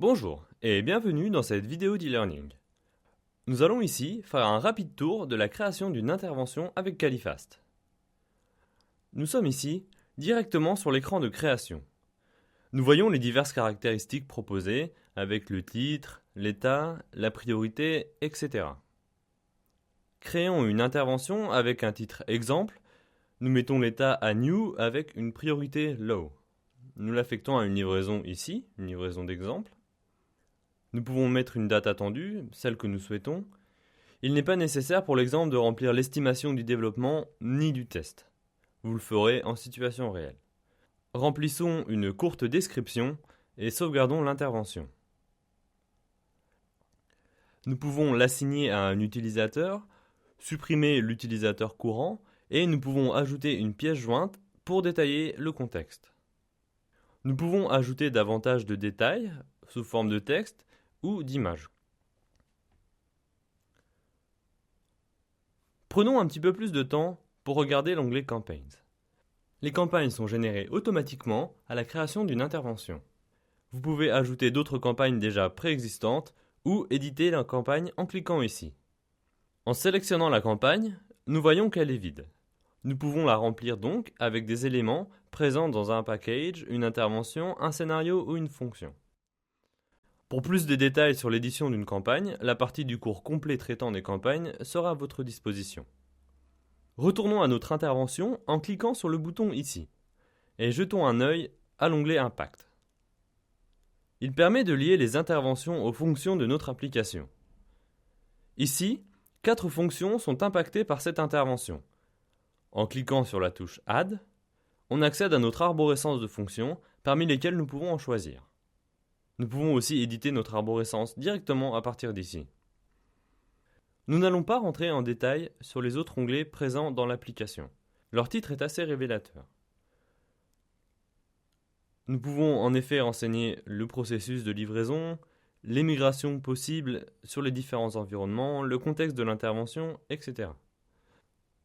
Bonjour et bienvenue dans cette vidéo d'e-learning. Nous allons ici faire un rapide tour de la création d'une intervention avec Califast. Nous sommes ici directement sur l'écran de création. Nous voyons les diverses caractéristiques proposées avec le titre, l'état, la priorité, etc. Créons une intervention avec un titre exemple. Nous mettons l'état à New avec une priorité Low. Nous l'affectons à une livraison ici, une livraison d'exemple. Nous pouvons mettre une date attendue, celle que nous souhaitons. Il n'est pas nécessaire pour l'exemple de remplir l'estimation du développement ni du test. Vous le ferez en situation réelle. Remplissons une courte description et sauvegardons l'intervention. Nous pouvons l'assigner à un utilisateur, supprimer l'utilisateur courant et nous pouvons ajouter une pièce jointe pour détailler le contexte. Nous pouvons ajouter davantage de détails sous forme de texte ou d'images. Prenons un petit peu plus de temps pour regarder l'onglet Campaigns. Les campagnes sont générées automatiquement à la création d'une intervention. Vous pouvez ajouter d'autres campagnes déjà préexistantes ou éditer la campagne en cliquant ici. En sélectionnant la campagne, nous voyons qu'elle est vide. Nous pouvons la remplir donc avec des éléments présents dans un package, une intervention, un scénario ou une fonction. Pour plus de détails sur l'édition d'une campagne, la partie du cours complet traitant des campagnes sera à votre disposition. Retournons à notre intervention en cliquant sur le bouton ici et jetons un œil à l'onglet Impact. Il permet de lier les interventions aux fonctions de notre application. Ici, 4 fonctions sont impactées par cette intervention. En cliquant sur la touche Add, on accède à notre arborescence de fonctions parmi lesquelles nous pouvons en choisir. Nous pouvons aussi éditer notre arborescence directement à partir d'ici. Nous n'allons pas rentrer en détail sur les autres onglets présents dans l'application. Leur titre est assez révélateur. Nous pouvons en effet renseigner le processus de livraison, les migrations possibles sur les différents environnements, le contexte de l'intervention, etc.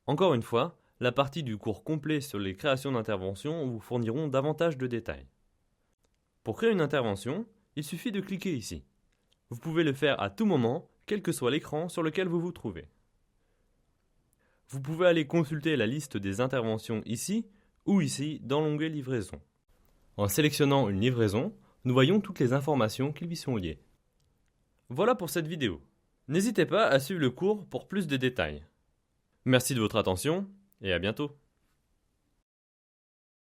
Encore une fois, la partie du cours complet sur les créations d'interventions vous fourniront davantage de détails. Pour créer une intervention, il suffit de cliquer ici. Vous pouvez le faire à tout moment, quel que soit l'écran sur lequel vous vous trouvez. Vous pouvez aller consulter la liste des interventions ici ou ici dans l'onglet Livraison. En sélectionnant une livraison, nous voyons toutes les informations qui lui sont liées. Voilà pour cette vidéo. N'hésitez pas à suivre le cours pour plus de détails. Merci de votre attention et à bientôt.